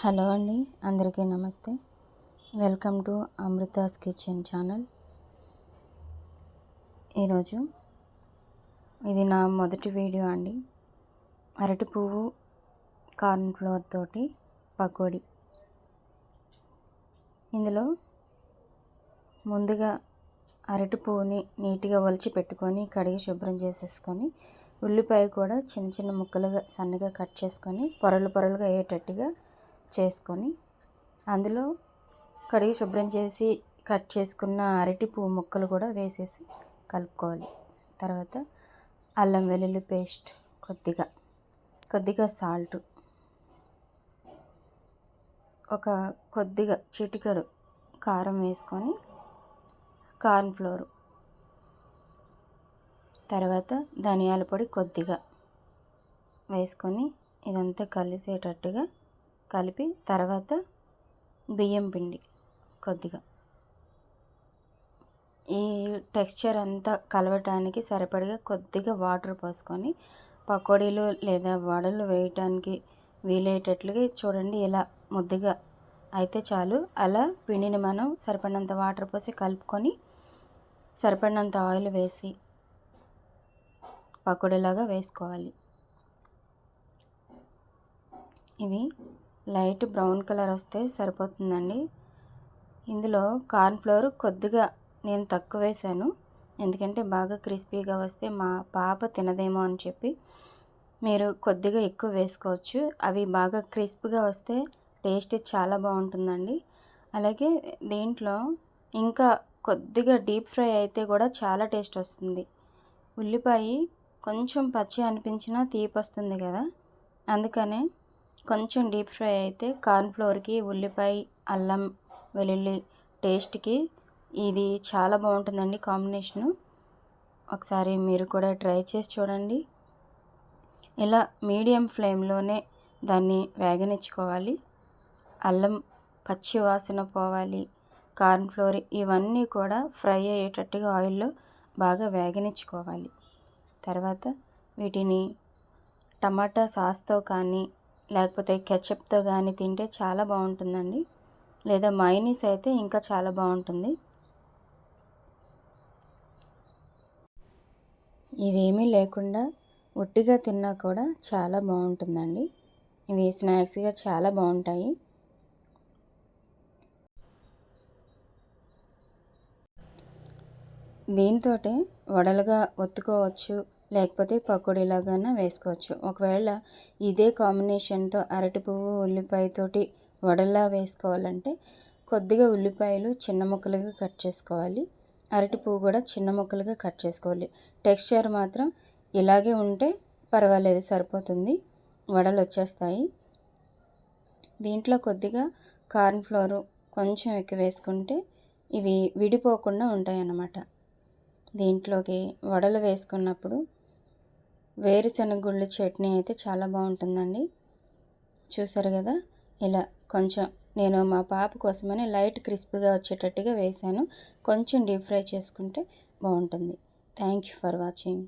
Hello అండి, అందరికీ నమస్తే. Welcome to Amrutha's kitchen channel. ఈరోజు ఇది నా మొదటి వీడియో అండి. అరటి పువ్వు కార్న్ ఫ్లోర్ తోటి పకోడీ. ఇందులో ముందుగా అరటి పువ్వుని నీట్గా ఒలిచి పెట్టుకొని కడిగి శుభ్రం చేసేసుకొని, ఉల్లిపాయ కూడా చిన్న చిన్న ముక్కలుగా సన్నగా కట్ చేసుకొని పొరలు పొరలుగా అయ్యేటట్టుగా చేసుకొని, అందులో కడిగి శుభ్రం చేసి కట్ చేసుకున్న అరటి పువ్వు ముక్కలు కూడా వేసేసి కలుపుకోవాలి. తర్వాత అల్లం వెల్లుల్లి పేస్ట్, కొద్దిగా సాల్ట్, కొద్దిగా చిటికెడు కారం వేసుకొని, కార్న్ ఫ్లోర్, తర్వాత ధనియాల పొడి కొద్దిగా వేసుకొని ఇదంతా కలిసేటట్టుగా కలిపి, తర్వాత బియ్యం పిండి కొద్దిగా, ఈ టెక్స్చర్ అంతా కలవటానికి సరిపడగా కొద్దిగా వాటర్ పోసుకొని పకోడీలు లేదా వడలు వేయటానికి వీలయ్యేటట్లుగా చూడండి, ఇలా ముద్దగా అయితే చాలు. అలా పిండిని మనం సరిపడినంత వాటర్ పోసి కలుపుకొని సరిపడినంత ఆయిల్ వేసి పకోడీలాగా వేసుకోవాలి. ఇవి లైట్ బ్రౌన్ కలర్ వస్తే సరిపోతుందండి. ఇందులో కార్న్ ఫ్లోర్ కొద్దిగా నేను తక్కువ వేసాను, ఎందుకంటే బాగా క్రిస్పీగా వస్తే మా పాప తినదేమో అని చెప్పి. మీరు కొద్దిగా ఎక్కువ వేసుకోవచ్చు. అవి బాగా క్రిస్ప్గా వస్తే టేస్ట్ చాలా బాగుంటుందండి. అలాగే దీంట్లో ఇంకా కొద్దిగా డీప్ ఫ్రై అయితే కూడా చాలా టేస్ట్ వస్తుంది. ఉల్లిపాయ కొంచెం పచ్చి అనిపించినా తీపి వస్తుంది కదా, అందుకనే కొంచెం డీప్ ఫ్రై అయితే కార్న్ ఫ్లోర్కి ఉల్లిపాయ అల్లం వెల్లుల్లి టేస్ట్కి ఇది చాలా బాగుంటుందండి కాంబినేషను. ఒకసారి మీరు కూడా ట్రై చేసి చూడండి. ఇలా మీడియం ఫ్లేమ్లోనే దాన్ని వేగనిచ్చుకోవాలి. అల్లం పచ్చి వాసన పోవాలి, కార్న్ ఫ్లోర్ ఇవన్నీ కూడా ఫ్రై అయ్యేటట్టుగా ఆయిల్లో బాగా వేగనిచ్చుకోవాలి. తర్వాత వీటిని టమాటా సాస్తో కానీ లేకపోతే కెచప్తో కానీ తింటే చాలా బాగుంటుందండి, లేదా మయోనీస్ అయితే ఇంకా చాలా బాగుంటుంది. ఇవేమీ లేకుండా ఒట్టిగా తిన్నా కూడా చాలా బాగుంటుందండి. ఇవి స్నాక్స్గా చాలా బాగుంటాయి. దీంతో వడలుగా ఒత్తుకోవచ్చు, లేకపోతే పకోడీలాగానే వేసుకోవచ్చు. ఒకవేళ ఇదే కాంబినేషన్తో అరటి పువ్వు ఉల్లిపాయతోటి వడల్లా వేసుకోవాలంటే కొద్దిగా ఉల్లిపాయలు చిన్న ముక్కలుగా కట్ చేసుకోవాలి, అరటి పువ్వు కూడా చిన్న ముక్కలుగా కట్ చేసుకోవాలి. టెక్స్చర్ మాత్రం ఇలాగే ఉంటే పర్వాలేదు, సరిపోతుంది, వడలు వచ్చేస్తాయి. దీంట్లో కొద్దిగా కార్న్ ఫ్లోర్ కొంచెం ఎక్కువ వేసుకుంటే ఇవి విడిపోకుండా ఉంటాయి అన్నమాట. దీంట్లోకి వడలు వేసుకున్నప్పుడు వేరుశనగ గుళ్ళు చట్నీ అయితే చాలా బాగుంటుందండి. చూసారు కదా, ఇలా కొంచెం నేను మా పాప కోసమని లైట్ క్రిస్పీగా వచ్చేటట్టుగా వేసాను. కొంచెం డీప్ ఫ్రై చేసుకుంటే బాగుంటుంది. Thank you for watching.